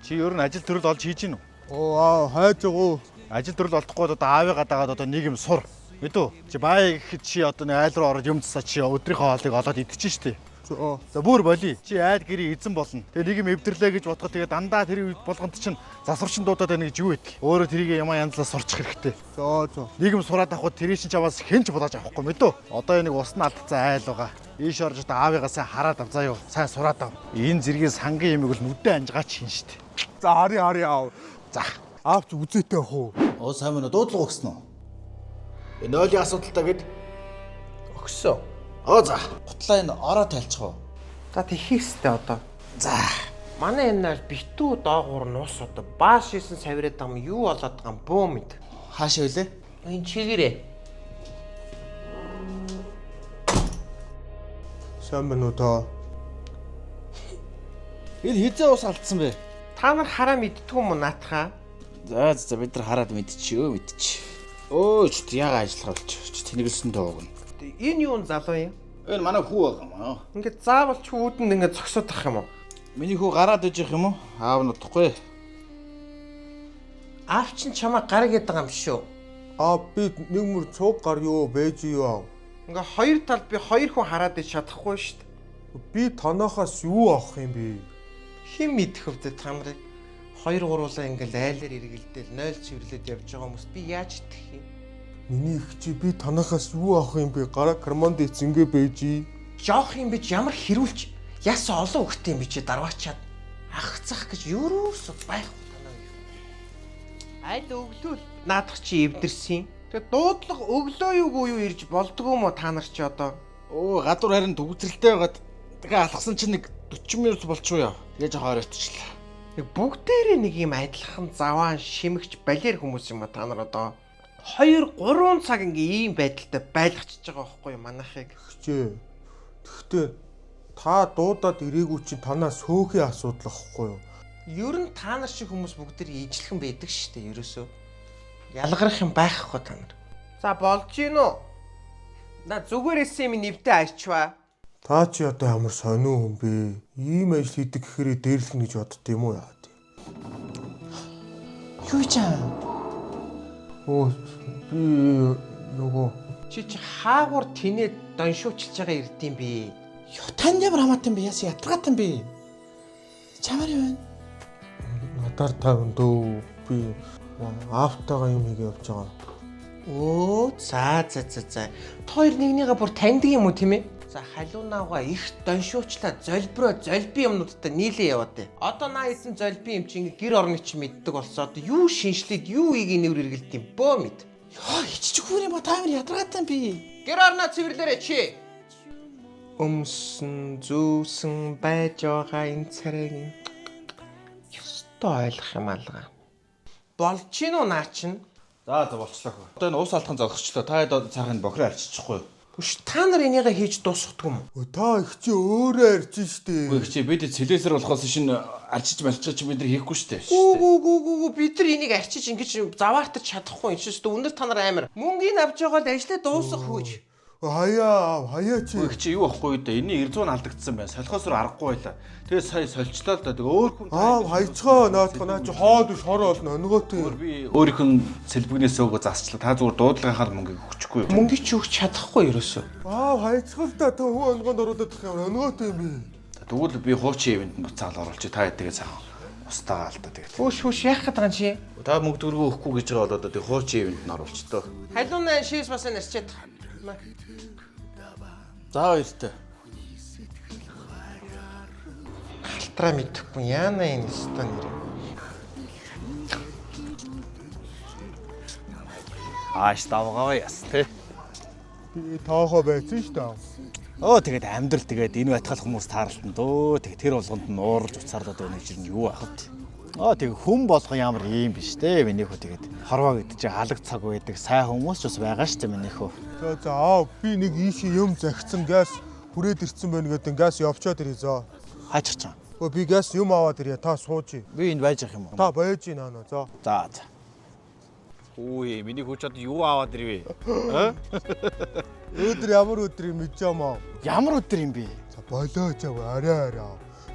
Чи ер нь ажил төрөл олж хийж гин үү? Оо хайж байгаа. Ажил төрөл олдохгүй одоо аавыгаа дагаад одоо нэг юм сур. Мэдүү? Чи баая гэхэд чи одоо нэг айл руу ороод юм засаа чи өдрийнхөө хоолыг олоод идчихэж штэ. За бүр болий. Чи айд гэрээ эзэн болно. Тэгээ нэг юм эвдэрлээ гэж бодоход тэгээ дандаа тэр үед болгонд чинь засварчин дуудаад байна гэж юу вэ? Өөрөө тэрийг ямаа янзлаа сурчих хэрэгтэй. За. Нэг юм сураад авахд тэрийг чинь чамаас хэнч булааж авахгүй мэдүү? Одоо энэ уснаа алдсан айл байгаа. Ийш орж одоо аавыгаа сайн хараад ав заа юу. Сайн сураад ав. Энэ зэргийн сангийн юмыг бол нүдэн анжгаач хийн штэ. За хари аав. За. Аавч үзээтэй ах уу? Оо сайн мөн дуудлага өгсөн үү? Энэ нойлын асуудалтай гээд Өгсөн. оо за. Гутлаа энэ ороо тайлчих уу? За тэхээстэй одоо. За. Манай энэ нар битүү доогуур нуус одоо бааш шисэн савираад байгаа юм юу болоод байгаа юм бөө мэд. Хаашаа үлээ? Энэ чигээрээ. Сайн байна уу та? Энэ хизээ ус алдсан бэ? Та нар хараа мэдтгүй юм уу наатахаа? За бид нар хараад мэдчихөө мэдчих. Өө ч яга ажиллах болч тэнэглэсэн тоогно. Энэ юу залуу юм? Энэ манай хүү байгаа юм аа. Ингээд заавал ч үүдэнд ингээд зогсоод ах юм уу? Миний хүү гараад иж их юм уу? Аав нь удахгүй. Аав чинь чамаа гар гээд байгаа юм шүү. Би нэг мөр цуг гар юу байж юу аав? Ингээ хоёр талд би хоёр хүн хараад иж чадахгүй шүү дээ. Би танахаас юу авах юм бэ? Хэн мэдэх вэ та нарыг? Хоёр гуруулаа ингээл айлаар эргэлдээл 0 цэвэрлээд явж байгаа хүмүүст би яаж итгэх юм? Миний их чи би танахаас юу авах юм бэ? Гараа карманд эцэнгээ байж. Жоох юм бич ямар хэрүүлж яс олон хөхтэй юм би чи дарваачаад ахцах гэж юуруус байхгүй танаа юу. Айл өглөөл наадах чи эвдэрсэн. Тэгээ дуудлага өглөө юу ирж болдгоо мо та нар чи одоо. Оо гадуур харин төгсрэлтэй байгаад тэгээ алхсан чинь нэг 40 минут болчихоо яа. Тэгээ жоо оройтчлаа. Бүгдээрээ нэг юм адилхан заваан шимэгч балер хүмүүс юм а та нар одоо 2-3 цаг ингээ ийм байдалтай байлгачихж байгаа байхгүй юу манайхыг. Хчээ. Тэгтээ та дуудаад ирээгүй чинь танаа сөөхий асуудал ахгүй юу? Ер нь та нар шиг хүмүүс бүгдээр ижлэхэн байдаг шүү дээ ерөөсөө. Ялгарх юм байхгүй та нар. За болж гин үү? На зүгээрээс юм нэвтэ арчваа. Та чи одоо ямар сонио хүн бэ? Ийм ажил хийдэг гэхээрээ дээрлэх гэж бодд юм уу яа? Юу чам? Оо би нөгөө Чи хаагур тэнээ доншуучилж байгаа ирдэм бэ? Юу танд ямар хамаатай юм бэ? Яс ятгаатай юм бэ? Чамаар юу вэ? надаар тавин дөө би аавтайгаа юм хийгээ явж байгаа. Оо за. Хоёр нэгнийгээ бүр таньдаг юм уу тийм ээ? За халуунаагаа их доншуучлаа золби юмнуудтай нийлээ яваад дээ. Одоо наа эзэн золби юм чи ингээ гэр орны чи мэддэг болсоо одоо юу шинжлээд юу игийн нэвэр эргэлт юм бөө мэд. Яа иччих хүн юм ба таамир ядаргаатай юм би. Гэр орноо цэвэрлээрэ чи. Өмсөн зүүсэн байж байгаа энэ царайг ёстой ойлгох юм алга. Болж гин үү наа чин? За болчлоо хөө. Одоо энэ ус алдхан зогсчлоо. Та хэд цаахын бохроо арччихгүй. Түш та нар энийгээ хийж дуусгадаг юм уу? Та их чи өөрөө арчин штэ. Үгүй чи бид цэлэсэр болохоос шин арчиж малчиж чи бид нар хийхгүй штэ. Гүү бид нар энийг арчиж ингэж заваартаж чадахгүй юм чинь өнөр та нар амар. Мөнгөний авч байгаа л ажлаа дуусгах хөөж. Хаяа чи. Үгүй чи юу ахгүй дээ. Энийн 900 алдагдсан байна. Солихоосоор аргагүй байла. Тэгээ сая сольчлоо л да. Тэгээ өөр хүн хайцгаа наадах наа чи хоод биш хор олно өнгөөтэй. би өөрийнх нь сэлбэгнээс өгөө засчлаа. Та зүгээр дуудлагынхаа мөнгийг өгчихгүй юу? Мөнгө чи өгч чадахгүй ерөөсөө. Хайцгаа л да та хүү өнгөнд оруулаад тах юм өнгөөтэй юм би. Тэгвэл би хуучин ивент буцаал оруулчих. Та тэгээ цаа. Устгаа л да тэгээ. Хөөш яах гээд байгаа юм чи? Та мөнгө төгрөгөө өгөхгүй гэж байгаа болоод тэгээ хуучин ивент нь оруулчихтоо. Халуунаа шээс бас нарчаад. За баяртай. Халтраа мэдэхгүй яана энэ өстө нэр. Ааш давгаа яс тэ. Би тоохоо байсан шүү дээ. Оо тэгээд амьдрал тэгээд энэ байтгал хүмүүс таарлтан дөө. Тэгээд тэр болгонд нь уурж уцаарлаад байна гэж юу ахад. Аа тэгээд хүн болгоо ямар юм биш те. Минийхөө тэгээд хорвоо гэдэг чинь халаг цаг байдаг. Сайн хүмүүс ч бас байгаа шүү дээ минийхөө. За би нэг ийшээ юм загцсан газ хүрээд ирсэн байна гэдэг газ явчаад ирээ зөө. Хаачих чам. Би газ юм аваад ирээ та сууж. Би энд байж ах юм уу? Та байж гинэ нөө зөө. За. Үй миний хүч одоо юу аваад ирвэ? Аа? Өдөр ямар өдрийг мэдэж юм аа? Ямар өдөр юм бэ? За болоо жаа арай.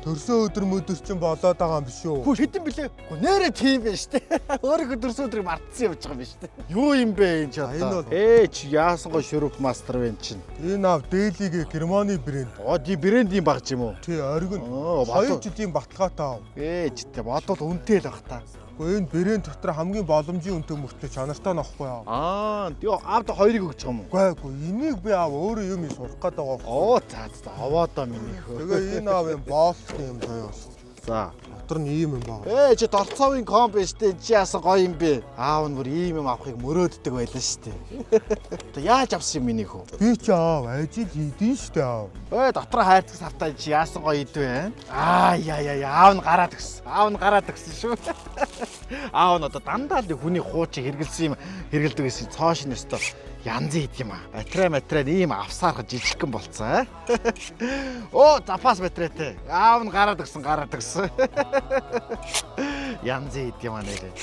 Төрсөн өдөр мөдөр чинь болоод байгаа юм биш үү? Хүү хэдэн блэ? Хүү нэрэ тийм байна штэ. Өөрийнхөө төрсөн өдрийг мартсан явж байгаа юм байна штэ. Юу юм бэ энэ ч одоо? Чи яасан гоо шүрүп мастер вэ чинь? Энэ ав Дэлигийн Германы брэнд. Ди брендийн баг ч юм уу? Тий, оргин. Оо, 2 жилийн баталгаатай ав. Ч тэ бодвол үнэтэй л баг та. Гэхдээ энэ брэнд дотор хамгийн боломжийн үнэтэй мөртлөө чанартай нөхгүй яа. Тэгээ авд хоёрыг өгч байгаа юм уу? Үгүй энийг би аав өөрөө юм сурах гээд байгаа. Оо за аваадаа миний хөө. Тэгээ энэ аав юм боолт юм заяа. За. Дотор нь ийм юм байгаа. Чи долцоовын комп штэ чи яасан гоё юм бэ? Аав нь бүр ийм юм авахыг мөрөөддөг байлаа штэ. Тэ яаж авсан юм миний хөө? Би ч аав ажил хийдин штэ аав. Дотор хайрцаг савтаа чи яасан гоё идвэ? Яа аав нь гараад өгсөн. Аав нь гараад өгсөн шүү. Аав нь одоо дандаа л хүний хуучин хэрэгэлсэн юм хэрэгэлдэг гэсэн цоошин өстө янз ид юм а. Матраа ийм авсаарах жижигхэн болцсон. Оо запас матратэй. Аав нь гараад өгсөн. Янз ид юм а нэрээ.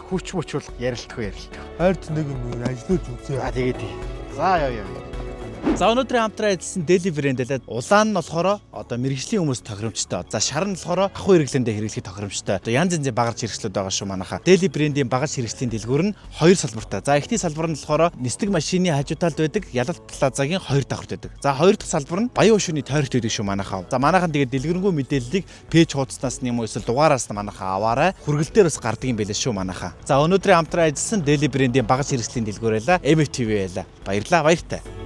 Хүч бол ярилтгүй. Хайрц нэг юм ажиллаж үзье. Тэгээд. За яа. За өнөөдрийн хамтраа ажилласан Deli брэндэлээд улаан нь болохоор одоо мэрэгжлийн хүмүүс тохиромжтой. За шар нь болохоор ахуй хэрэглэндээ хэрэглэх тохиромжтой. Одоо янз янзын багаж хэрэгслүүд байгаа шүү манайха. Deli брэндийн багаж хэрэгслийн дэлгүүр нь хоёр салбартай. За эхний салбар нь болохоор нисдэг машины хажуу талд байдаг Ялалт плазагийн хоёр давхарт байдаг. За хоёр дахь салбар нь Баян өшөөний тойрогт байдаг шүү манайха. За манайхан тэгээд дэлгэрэнгүй мэдээллийг пэйж хуудаснаас нь юм уу эсвэл дугаараас нь манайха аваарай. Хүргэлтээр бас гардаг юм байлээ шүү манайха. За өнөөдрийн хамтраа ажилласан Deli брэндийн багаж хэрэгслийн дэлгүүр байлаа. MFTV байлаа. Баярлалаа баяртай.